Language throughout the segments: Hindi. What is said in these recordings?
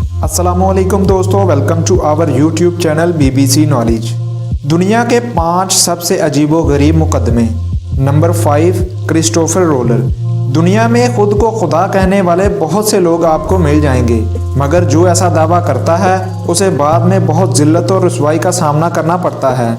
अस्सलामुअलैकुम दोस्तों, welcome to our YouTube channel BBC knowledge. दुनिया के 5 सबसे अजीबोगरीब मुकदमे। Number 5, Christopher Roller. दुनिया में खुद को खुदा कहने वाले बहुत से लोग आपको मिल जाएंगे, मगर जो ऐसा दावा करता है उसे बाद में बहुत जिल्लत और रुसवाई का सामना करना पड़ता है।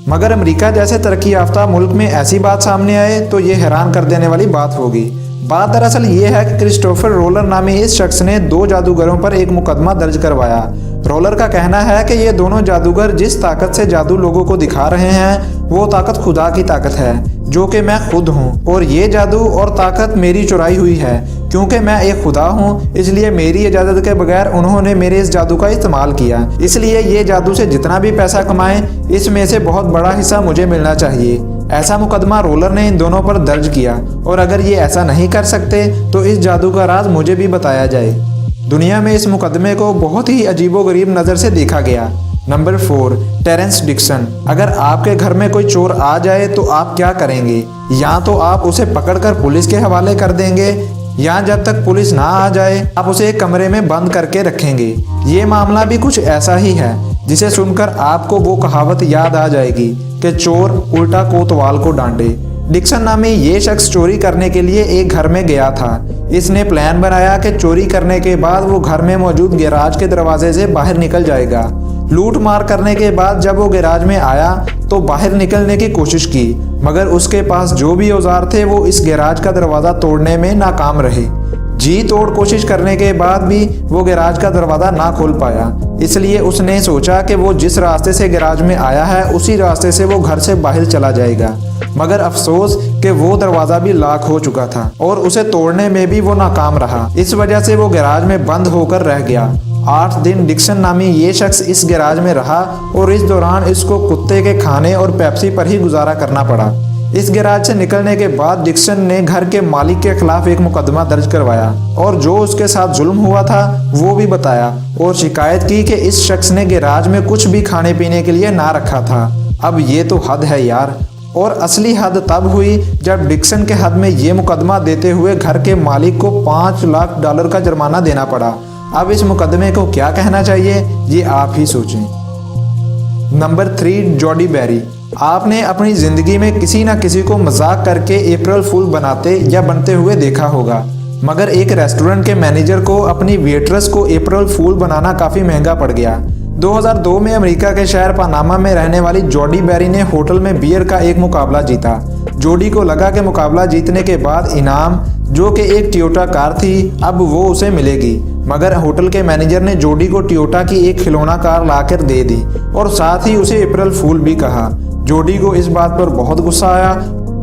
मगर अमेरिका जैसे तरक्की याफ्ता मुल्क में ऐसी बात सामने आए तो ये हैरान कर देने वाली बात होगी। बात दरअसल ये है कि क्रिस्टोफर रोलर नामी इस शख्स ने 2 जादूगरों पर एक मुकदमा दर्ज करवाया। रोलर का कहना है कि ये दोनों जादूगर जिस ताकत से जादू लोगों को दिखा रहे हैं वो ताकत खुदा की ताकत है, जो कि मैं खुद हूँ, और ये जादू और ताकत मेरी चुराई हुई है। क्योंकि मैं एक खुदा हूँ इसलिए मेरी इजाज़त के बगैर उन्होंने मेरे इस जादू का इस्तेमाल किया, इसलिए ये जादू से जितना भी पैसा कमाएं इसमें से बहुत बड़ा हिस्सा मुझे मिलना चाहिए। ऐसा मुकदमा रोलर ने इन दोनों पर दर्ज किया, और अगर ये ऐसा नहीं कर सकते तो इस जादू का राज मुझे भी बताया जाए। दुनिया में इस मुकदमे को बहुत ही अजीबोगरीब नज़र से देखा गया। Number 4, Terrence Dixon. अगर आपके घर में कोई चोर आ जाए तो आप क्या करेंगे? या तो आप उसे पकड़कर पुलिस के हवाले कर देंगे, या जब तक पुलिस ना आ जाए आप उसे एक कमरे में बंद करके रखेंगे। ये मामला भी कुछ ऐसा ही है, जिसे सुनकर आपको वो कहावत याद आ जाएगी कि चोर उल्टा कोतवाल को डांटे। डिक्सन नामी ये शख्स चोरी करने के लिए एक घर में गया था। इसने प्लान बनाया कि चोरी करने के बाद वो घर में मौजूद गैराज के दरवाजे से बाहर निकल जाएगा। लूट मार करने के बाद जब वो गैराज में आया तो बाहर निकलने की कोशिश की, मगर उसके पास जो भी औजार थे वो इस गैराज का दरवाज़ा तोड़ने में नाकाम रहे। जी तोड़ कोशिश करने के बाद भी वो गैराज का दरवाज़ा ना खोल पाया, इसलिए उसने सोचा कि वो जिस रास्ते से गैराज में आया है उसी रास्ते से वो घर से बाहर चला जाएगा। मगर अफसोस कि वो दरवाज़ा भी लॉक हो चुका था और उसे तोड़ने में भी वो नाकाम रहा। इस वजह से वो गैराज में बंद होकर रह गया। 8 दिन डिक्सन नामी ये शख्स इस गैराज में रहा और इस दौरान इसको कुत्ते के खाने और पेप्सी पर ही गुजारा करना पड़ा। इस गैराज से निकलने के बाद डिक्सन ने घर के मालिक के खिलाफ एक मुकदमा दर्ज करवाया और जो उसके साथ जुल्म हुआ था वो भी बताया, और शिकायत की कि इस शख्स ने गैराज में कुछ भी खाने पीने के लिए ना रखा था। अब ये तो हद है यार। और असली हद तब हुई जब डिक्सन के हद में ये मुकदमा देते हुए घर के मालिक को $5 लाख का जुर्माना देना पड़ा। अब इस मुकदमे को क्या कहना चाहिए ये आप ही सोचें। Number 3, Jodie Berry. आपने अपनी ज़िंदगी में किसी न किसी को मजाक करके अप्रैल फूल बनाते या बनते हुए देखा होगा, मगर एक रेस्टोरेंट के मैनेजर को अपनी वेट्रेस को अप्रैल फूल बनाना काफ़ी महंगा पड़ गया। 2002 में अमेरिका के शहर पनामा में रहने वाली जॉडी बेरी ने होटल में बियर का एक मुकाबला जीता। जॉडी को लगा कि मुकाबला जीतने के बाद इनाम, जो कि एक टोयोटा कार थी, अब वो उसे मिलेगी, मगर होटल के मैनेजर ने जॉडी को टोयोटा की एक खिलौना कार लाकर दे दी और साथ ही उसे अप्रैल फूल भी कहा। जॉडी को इस बात पर बहुत गुस्सा आया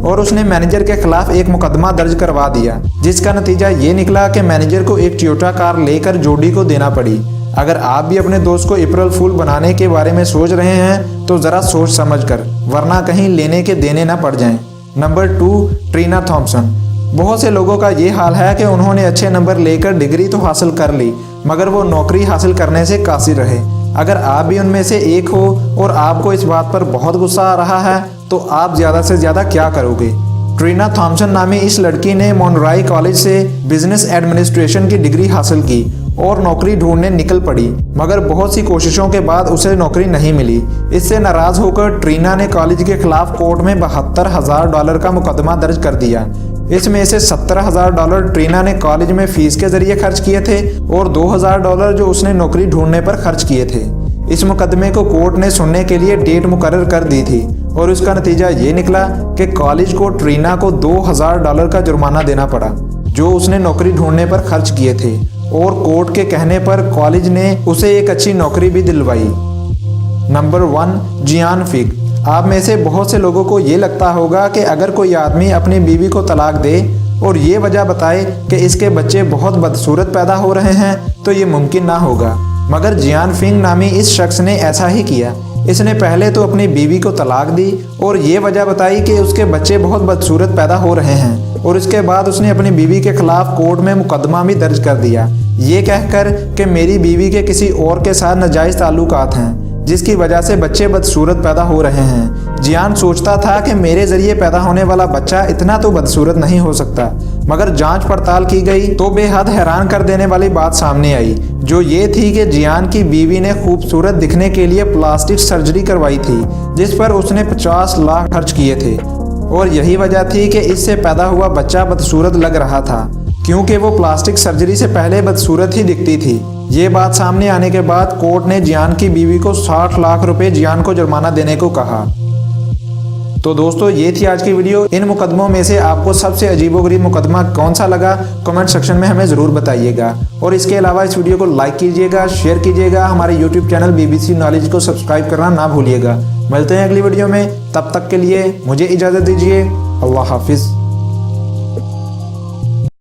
और उसने मैनेजर के खिलाफ एक मुकदमा दर्ज करवा दिया, जिसका नतीजा ये निकला कि मैनेजर को एक टोयोटा कार लेकर जॉडी को देना पड़ी। अगर आप भी अपने दोस्त को अप्रैल फूल बनाने के बारे में सोच रहे हैं तो ज़रा सोच समझ कर, वरना कहीं लेने के देने ना पड़ जाएं। Number 2, Trina Thompson. बहुत से लोगों का ये हाल है कि उन्होंने अच्छे नंबर लेकर डिग्री तो हासिल कर ली, मगर वो नौकरी हासिल करने से कासिर रहे। अगर आप भी उनमें से एक हो और आपको इस बात पर बहुत गुस्सा आ रहा है तो आप ज़्यादा से ज़्यादा क्या करोगे? ट्रीना थॉम्पसन नामी इस लड़की ने मोनराई कॉलेज से बिजनेस एडमिनिस्ट्रेशन की डिग्री हासिल की और नौकरी ढूंढने निकल पड़ी, मगर बहुत सी कोशिशों के बाद उसे नौकरी नहीं मिली। इससे नाराज़ होकर ट्रीना ने कॉलेज के खिलाफ कोर्ट में $72,000 का मुकदमा दर्ज कर दिया। इसमें से $17,000 ट्रीना ने कॉलेज में फीस के जरिए खर्च किए थे और $2,000 जो उसने नौकरी ढूंढने पर खर्च किए थे। इस मुकदमे को कोर्ट ने सुनने के लिए डेट मुकर्रर कर दी थी और उसका नतीजा ये निकला कि कॉलेज को ट्रीना को $2,000 का जुर्माना देना पड़ा, जो उसने नौकरी ढूंढने पर खर्च किए थे, और कोर्ट के कहने पर कॉलेज ने उसे एक अच्छी नौकरी भी दिलवाई। नंबर 1, जियान फिग। आप में से बहुत से लोगों को ये लगता होगा कि अगर कोई आदमी अपनी बीवी को तलाक दे और ये वजह बताए कि इसके बच्चे बहुत बदसूरत पैदा हो रहे हैं तो ये मुमकिन ना होगा, मगर जियान फिंग नामी इस शख्स ने ऐसा ही किया। इसने पहले तो अपनी बीवी को तलाक दी और ये वजह बताई कि उसके बच्चे बहुत बदसूरत पैदा हो रहे हैं, और इसके बाद उसने अपनी बीवी के खिलाफ कोर्ट में मुकदमा भी दर्ज कर दिया, ये कहकर कि मेरी बीवी के किसी और के साथ नाजायज़ ताल्लुकात हैं जिसकी वजह से बच्चे बदसूरत पैदा हो रहे हैं। जियान सोचता था कि मेरे ज़रिए पैदा होने वाला बच्चा इतना तो बदसूरत नहीं हो सकता, मगर जांच पड़ताल की गई तो बेहद हैरान कर देने वाली बात सामने आई, जो ये थी कि जियान की बीवी ने खूबसूरत दिखने के लिए प्लास्टिक सर्जरी करवाई थी, जिस पर उसने 50 लाख खर्च किए थे। और यही वजह थी कि इससे पैदा हुआ बच्चा बदसूरत लग रहा था, क्योंकि वो प्लास्टिक सर्जरी से पहले बदसूरत ही दिखती थी। ये बात सामने आने के बाद कोर्ट ने जियान की बीवी को 60 लाख रुपए जियान को जुर्माना देने को कहा। तो दोस्तों, ये थी आज की वीडियो। इन मुकदमों में से आपको सबसे अजीबोगरीब मुकदमा कौन सा लगा, कमेंट सेक्शन में हमें ज़रूर बताइएगा। और इसके अलावा इस वीडियो को लाइक कीजिएगा, शेयर कीजिएगा, हमारे यूट्यूब चैनल BBC नॉलेज को सब्सक्राइब करना ना भूलिएगा। मिलते हैं अगली वीडियो में, तब तक के लिए मुझे इजाज़त दीजिए। अल्लाह हाफिज़।